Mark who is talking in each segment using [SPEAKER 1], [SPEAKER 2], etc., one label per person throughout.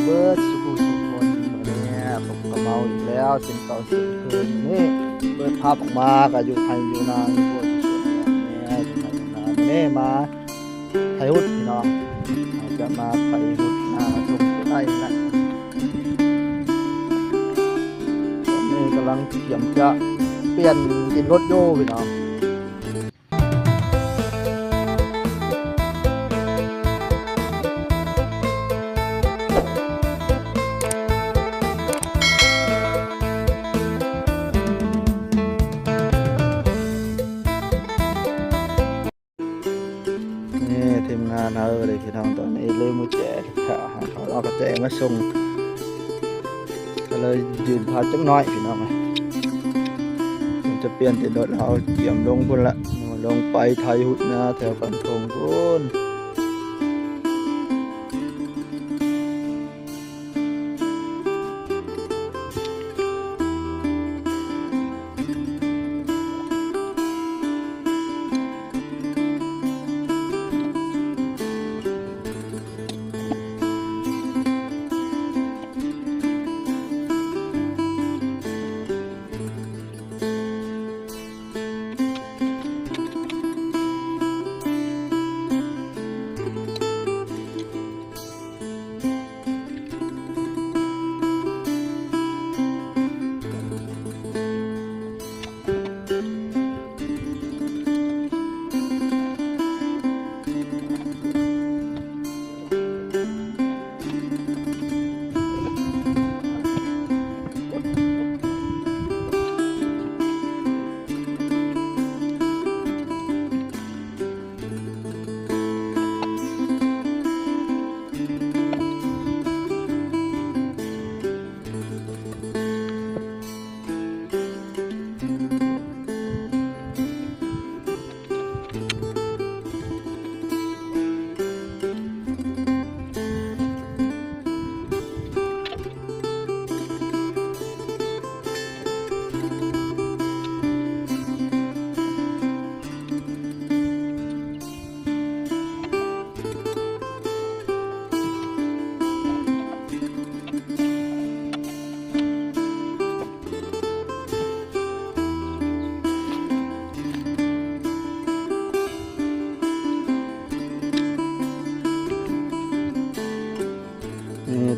[SPEAKER 1] เบิร์ดสุขุสุขคนเนี่ยผมก็เมาอีกแล้วเส้นต่อเส้นคืนนี่เปิดภาพออกมาก็อยู่ไทยอยู่นานปวดสวยเนี่ยอยู่ไทยอยู่นานนี่มาไทยหุดพี่น้องเราจะมาไทยหุดชมได้นะตอนนี้กำลังเตรียมจะเปลี่ยนดินรถโย่พี่น้องทีมงานเอาเลยพี่น้องตอนนี้เริ่มมือแจกค่ะเขาเอากระแจมาส่งก็เลยยืนพาจังน้อยพี่น้องจะเปลี่ยนติดรถเราเกี่ยมลงพุ่นละลงไปไทยหุดนะแถวกันทงพุ่น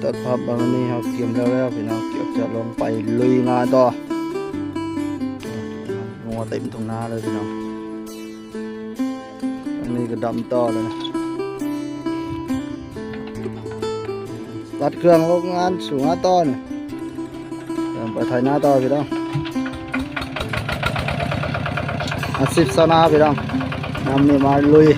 [SPEAKER 1] ตัดภาพบางนี้ครับเกี่ยมแล้วพี่น้องเกี่ยวจะลงไปลุยงานต่องัวเต็มทุ่งนาเลยพี่น้องอันนี้ก็ดำต่อเลยนะตัดเครื่องลงงานสูงต่อเนี่ยไปไถนาต่อพี่น้อง10 ซาวนาพี่น้องนำนี่มาลุย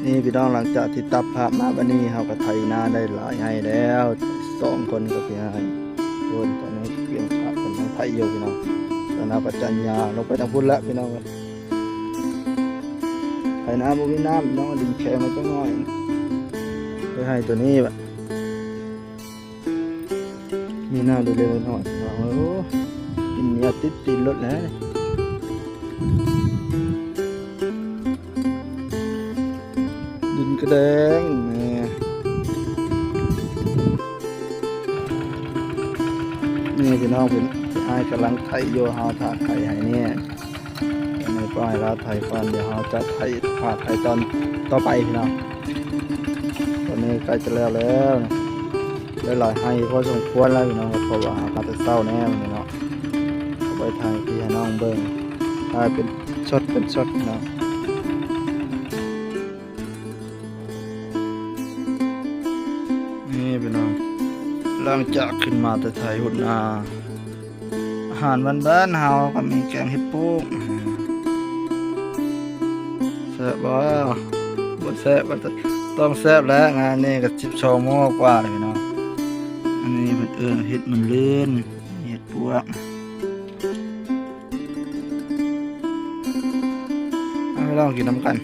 [SPEAKER 1] นี่พี่น้องหลังจากที่ตัดภาพมาวันนี้เราก็ไถนาได้หลายให้แล้ว2 คนก็พี่ให้คนตอนนี้เกี่ยวกับคนทั้งไทยอยู่พี่น้องตอนนี้ปัจจัญญาลงไปทางพุ่นแล้วพี่น้องไถนาบุวิน้ำน้องดินแข็งมาจังหน่อยไปให้ตัวนี้แบบมีน้ำเร็วๆหน่อยโอ้กินเนี่ยติดตีนรถแล้วดินกระแดงนี่พี่น้องเป็นไอ้กำลังไถโยฮาถาไถให้เนี่ยในป้ายร้านไถก่อนเดี๋ยวเราจะไถผ่าไถตอนต่อไปพี่น้องตอนนี้ใกล้จะแล้วได้หลายให้พอสมควรแล้วพี่น้องเพราะว่าการจะเศร้าแน่พี่น้องไปไถพี่น้องเบิ้งไถเป็นช็อตพี่น้องนี่พี่น้องหลังจากขึ้นมาแต่ไทยหุ่นอาหารบ้านๆเฮาก็มีแกงเห็ดปูแซ่บบ่แซ่บต้องแซ่บแล้วงานนี้ก็12 โมงกว่าเลยพี่น้องอันนี้มันเห็ดมันลื่นเห็ดปวกให้ลองกินน้ำกัน